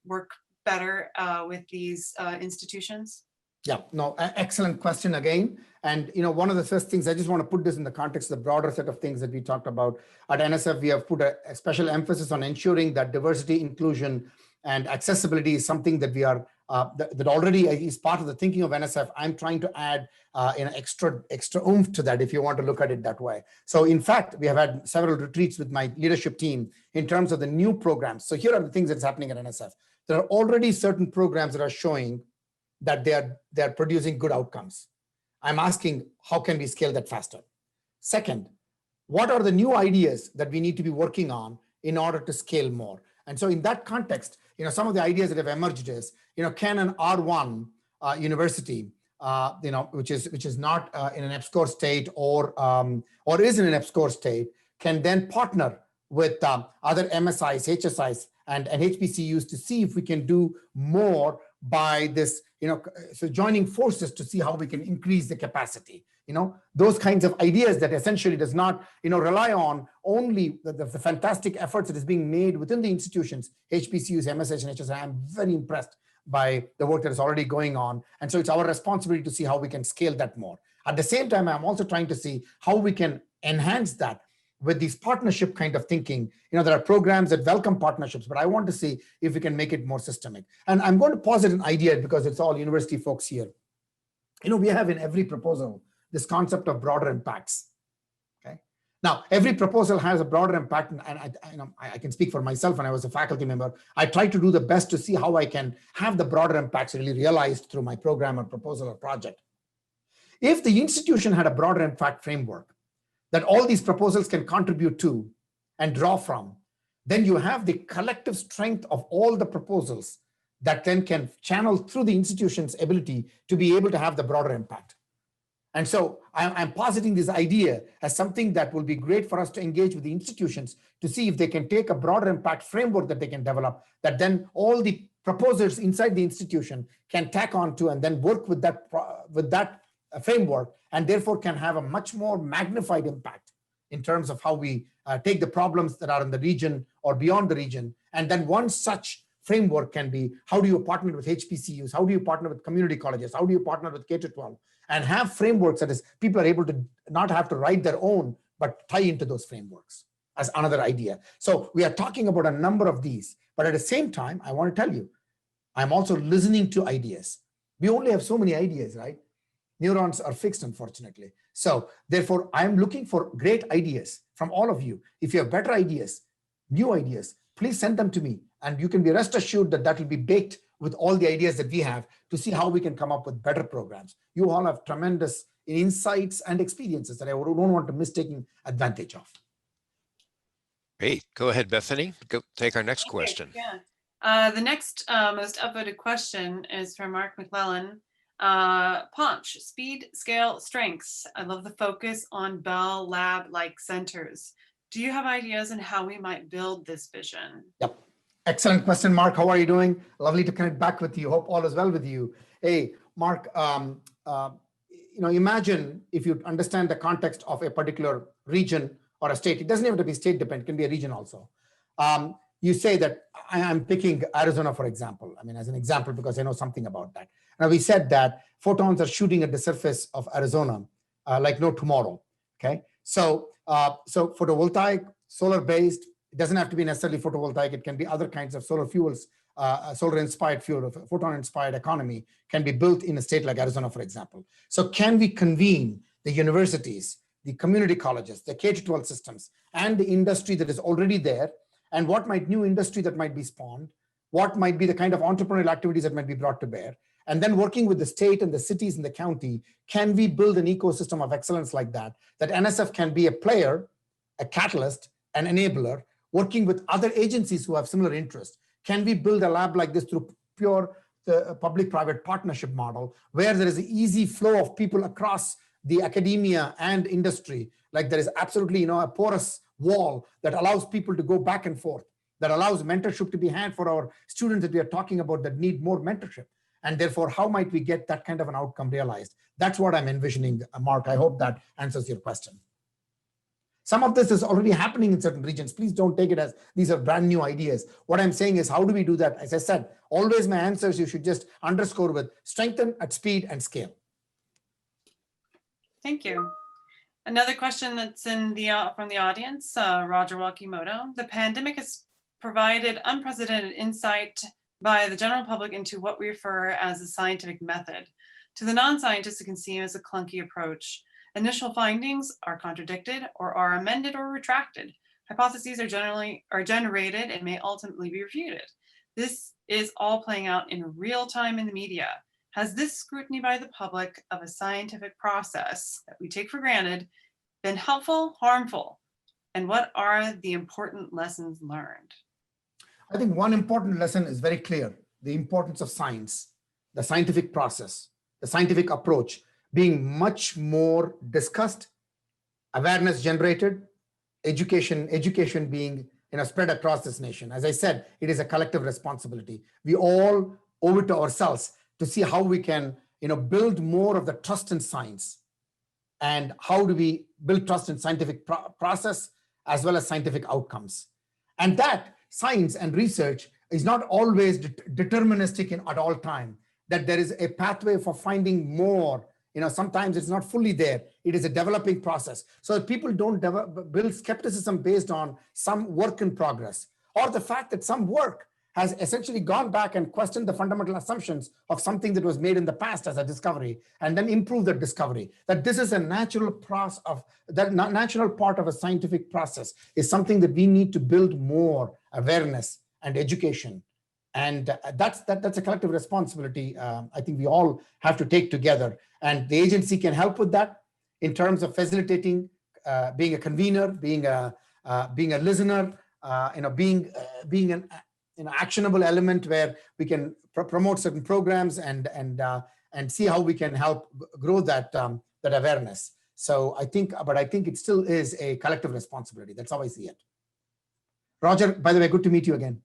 work better with these institutions? Yeah, no, excellent question again. And one of the first things, I just want to put this in the context of the broader set of things that we talked about. At NSF, we have put a special emphasis on ensuring that diversity, inclusion, and accessibility is something that we are, that already is part of the thinking of NSF. I'm trying to add extra oomph to that, if you want to look at it that way. So in fact, we have had several retreats with my leadership team in terms of the new programs. So here are the things that's happening at NSF. There are already certain programs that are showing that they are producing good outcomes. I'm asking, how can we scale that faster? Second, what are the new ideas that we need to be working on in order to scale more? And so in that context, some of the ideas that have emerged is, can an R1 university, which is not in an EPSCoR state or is in an EPSCoR state, can then partner with other MSIs, HSIs, and HBCUs to see if we can do more by this, so joining forces to see how we can increase the capacity. Those kinds of ideas that essentially does not, rely on only the fantastic efforts that is being made within the institutions, HBCUs, MSH, and HSI. I'm very impressed by the work that is already going on. And so it's our responsibility to see how we can scale that more. At the same time, I'm also trying to see how we can enhance that with these partnership kind of thinking. There are programs that welcome partnerships, but I want to see if we can make it more systemic. And I'm going to posit an idea because it's all university folks here. We have in every proposal this concept of broader impacts. Okay. Now, every proposal has a broader impact, and I can speak for myself. When I was a faculty member, I try to do the best to see how I can have the broader impacts really realized through my program or proposal or project. If the institution had a broader impact framework that all these proposals can contribute to and draw from, then you have the collective strength of all the proposals that then can channel through the institution's ability to be able to have the broader impact. And so I'm positing this idea as something that will be great for us to engage with the institutions to see if they can take a broader impact framework that they can develop, that then all the proposers inside the institution can tack on to and then work with that framework, and therefore can have a much more magnified impact in terms of how we take the problems that are in the region or beyond the region. And then one such framework can be, how do you partner with HBCUs? How do you partner with community colleges? How do you partner with K-12? And have frameworks that is people are able to not have to write their own, but tie into those frameworks as another idea. So we are talking about a number of these, but at the same time, I want to tell you, I'm also listening to ideas. We only have so many ideas, right? Neurons are fixed, unfortunately. So therefore, I'm looking for great ideas from all of you. If you have better ideas, new ideas, please send them to me. And you can be rest assured that that will be baked with all the ideas that we have to see how we can come up with better programs. You all have tremendous insights and experiences that I don't want to miss taking advantage of. Great. Go ahead, Bethany. Go take our next question. Yeah. The next most upvoted question is from Mark McClellan. Panch, speed, scale, strengths. I love the focus on Bell Lab-like centers. Do you have ideas on how we might build this vision? Yep. Excellent question, Mark. How are you doing? Lovely to connect back with you. Hope all is well with you. Hey, Mark, imagine if you understand the context of a particular region or a state. It doesn't have to be state dependent, it can be a region also. You say that I'm picking Arizona, for example. I mean, as an example, because I know something about that. Now, we said that photons are shooting at the surface of Arizona like no tomorrow. Okay, so photovoltaic, solar-based. It doesn't have to be necessarily photovoltaic. It can be other kinds of solar fuels, solar-inspired fuel, photon-inspired economy can be built in a state like Arizona, for example. So can we convene the universities, the community colleges, the K-12 systems, and the industry that is already there, and what might new industry that might be spawned, what might be the kind of entrepreneurial activities that might be brought to bear, and then working with the state and the cities and the county, can we build an ecosystem of excellence like that NSF can be a player, a catalyst, an enabler, working with other agencies who have similar interests? Can we build a lab like this through pure public-private partnership model, where there is an easy flow of people across the academia and industry, like there is absolutely a porous wall that allows people to go back and forth, that allows mentorship to be had for our students that we are talking about that need more mentorship. And therefore, how might we get that kind of an outcome realized? That's what I'm envisioning, Mark. I hope that answers your question. Some of this is already happening in certain regions. Please don't take it as these are brand new ideas. What I'm saying is, how do we do that? As I said, always my answers, you should just underscore with strengthen at speed and scale. Thank you. Another question that's in the from the audience, Roger Wakimoto. The pandemic has provided unprecedented insight by the general public into what we refer as a scientific method. To the non-scientists, it can seem as a clunky approach. Initial findings are contradicted or are amended or retracted. Hypotheses are generated and may ultimately be refuted. This is all playing out in real time in the media. Has this scrutiny by the public of a scientific process that we take for granted been helpful, harmful? And what are the important lessons learned? I think one important lesson is very clear: the importance of science, the scientific process, the scientific approach being much more discussed, awareness generated, education being spread across this nation. As I said, it is a collective responsibility. We all owe it to ourselves to see how we can build more of the trust in science, and how do we build trust in scientific process as well as scientific outcomes. And that science and research is not always deterministic at all time, that there is a pathway for finding more. Sometimes it's not fully there. It is a developing process. So that people don't build skepticism based on some work in progress, or the fact that some work has essentially gone back and questioned the fundamental assumptions of something that was made in the past as a discovery, and then improve the discovery. That this is a natural process of that natural part of a scientific process is something that we need to build more awareness and education. And that's a collective responsibility. I think we all have to take together, and the agency can help with that in terms of facilitating, being a convener, being a listener, being an actionable element where we can promote certain programs and see how we can help grow that awareness. So I think it still is a collective responsibility. That's how I see it. Roger, by the way, good to meet you again.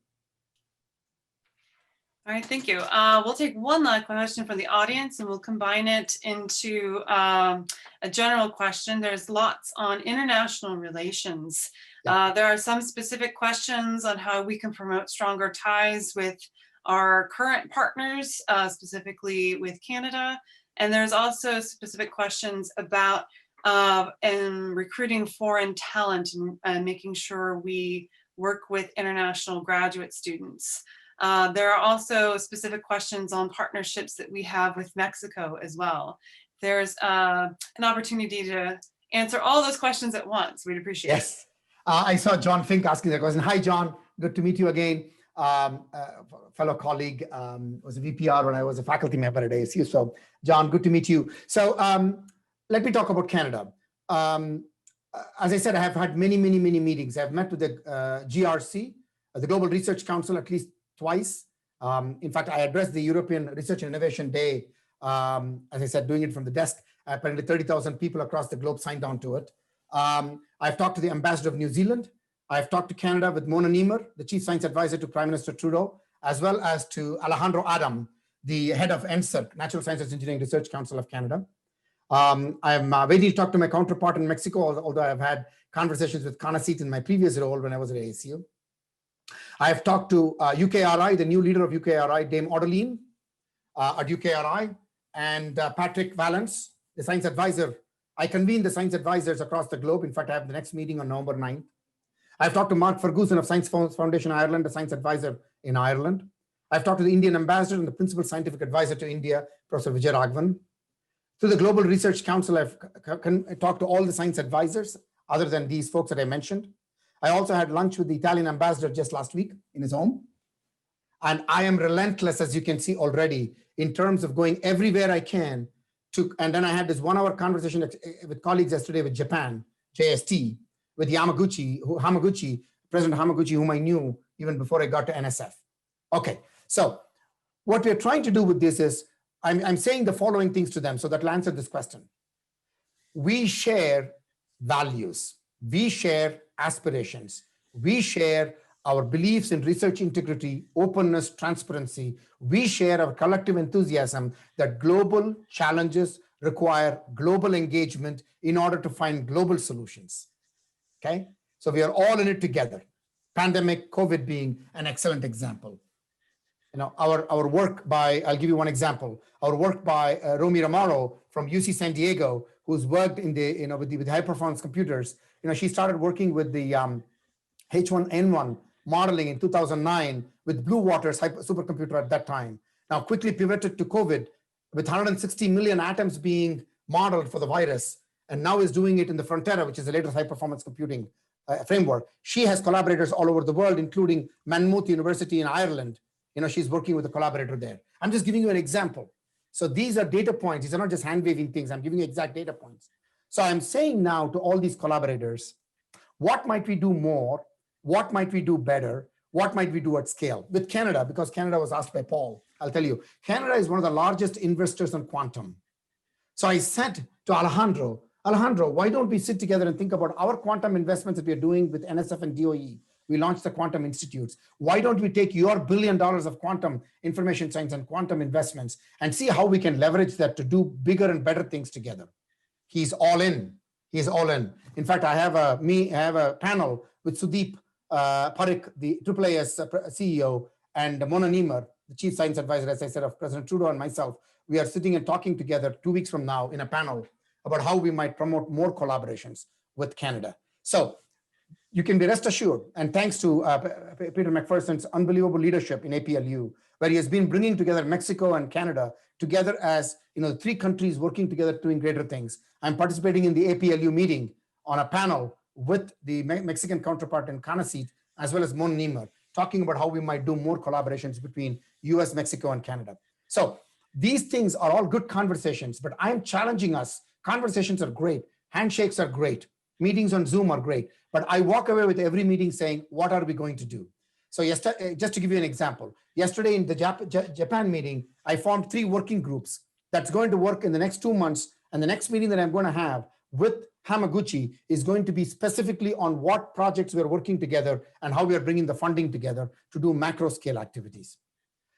All right, thank you. We'll take one last question from the audience, and we'll combine it into a general question. There's lots on international relations. There are some specific questions on how we can promote stronger ties with our current partners, specifically with Canada. And there's also specific questions about recruiting foreign talent and making sure we work with international graduate students. There are also specific questions on partnerships that we have with Mexico as well. There's an opportunity to answer all those questions at once. We'd appreciate it. Yes. I saw John Fink asking that question. Hi, John. Good to meet you again. Fellow colleague, was a VPR when I was a faculty member at ASU. So, John, good to meet you. So, let me talk about Canada. As I said, I have had many meetings. I've met with the GRC, the Global Research Council, at least twice. In fact, I addressed the European Research and Innovation Day, as I said, doing it from the desk. Apparently 30,000 people across the globe signed on to it. I've talked to the ambassador of New Zealand. I've talked to Canada with Mona Niemer, the chief science advisor to Prime Minister Trudeau, as well as to Alejandro Adam, the head of NSF, Natural Sciences Engineering Research Council of Canada. I'm waiting to talk to my counterpart in Mexico, although I've had conversations with Conacyt in my previous role when I was at ASU. I've talked to UKRI, the new leader of UKRI, Dame Odeline at UKRI, and Patrick Valence, the science advisor. I convene the science advisors across the globe. In fact, I have the next meeting on November 9th. I've talked to Mark Ferguson of Science Foundation Ireland, a science advisor in Ireland. I've talked to the Indian ambassador and the principal scientific advisor to India, Professor Vijay Raghavan. Through the Global Research Council, I've talked to all the science advisors other than these folks that I mentioned. I also had lunch with the Italian ambassador just last week in his home. And I am relentless, as you can see already, in terms of going everywhere I can to, and then I had this 1 hour conversation with colleagues yesterday with Japan, JST, with Hamaguchi, President Hamaguchi, whom I knew even before I got to NSF. Okay, so what we're trying to do with this is, I'm saying the following things to them, so that will answer this question. We share values, we share aspirations, we share our beliefs in research integrity, openness, transparency. We share our collective enthusiasm that global challenges require global engagement in order to find global solutions. Okay, so we are all in it together. Pandemic, COVID being an excellent example. You know, our work by, I'll give you one example, our work by Romy Romero from UC San Diego, who's worked in the, you know, with high performance computers. You know, she started working with the H1N1 modeling in 2009 with Blue Water's supercomputer at that time. Now quickly pivoted to COVID with 160 million atoms being modeled for the virus, and now is doing it in the Frontera, which is the latest high performance computing framework. She has collaborators all over the world, including Monmouth University in Ireland. You know, she's working with a collaborator there. I'm just giving you an example. So these are data points. These are not just hand waving things. I'm giving you exact data points. So I'm saying now to all these collaborators, what might we do more? What might we do better? What might we do at scale? With Canada, because Canada was asked by Paul, I'll tell you, Canada is one of the largest investors in quantum. So I said to Alejandro, why don't we sit together and think about our quantum investments that we are doing with NSF and DOE? We launched the quantum institutes. Why don't we take your $1 billion of quantum information science and quantum investments and see how we can leverage that to do bigger and better things together? He's all in. He's all in. In fact, I have a panel with Sudeep Parikh, the AAAS CEO, and Mona Niemer, the chief science advisor, as I said, of President Trudeau and myself. We are sitting and talking together 2 weeks from now in a panel about how we might promote more collaborations with Canada. So you can be rest assured, and thanks to Peter McPherson's unbelievable leadership in APLU, where he has been bringing together Mexico and Canada together as, you know, 3 countries working together doing greater things. I'm participating in the APLU meeting on a panel with the Mexican counterpart in Canaseat, as well as Mon Niemer, talking about how we might do more collaborations between US, Mexico, and Canada. So these things are all good conversations, but I'm challenging us. Conversations are great. Handshakes are great. Meetings on Zoom are great. But I walk away with every meeting saying, what are we going to do? So yesterday, just to give you an example, yesterday in the Japan meeting, I formed 3 working groups that's going to work in the next 2 months. And the next meeting that I'm going to have with Hamaguchi is going to be specifically on what projects we're working together and how we are bringing the funding together to do macro scale activities.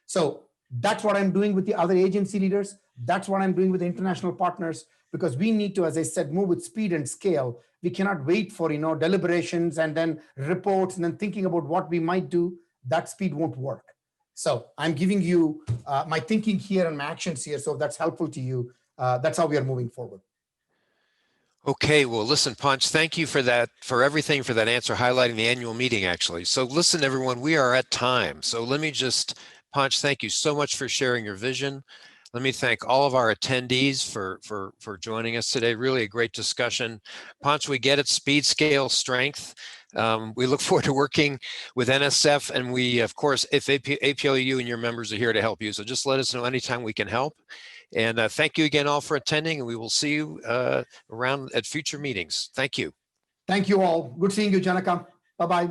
So that's what I'm doing with the other agency leaders. That's what I'm doing with the international partners, because we need to, as I said, move with speed and scale. We cannot wait for, you know, deliberations and then reports and then thinking about what we might do. That speed won't work. So I'm giving you my thinking here and my actions here. So if that's helpful to you, that's how we are moving forward. Okay, well, listen, Panch, thank you for that, for everything, for that answer, highlighting the annual meeting, actually. So listen, everyone, we are at time. So let me just, Panch, thank you so much for sharing your vision. Let me thank all of our attendees for joining us today. Really a great discussion. Panch, we get it, speed, scale, strength. We look forward to working with NSF, and we, of course, if APLU and your members are here to help you. So just let us know anytime we can help. And thank you again all for attending, and we will see you around at future meetings. Thank you. Thank you all. Good seeing you, Janaka. Bye-bye.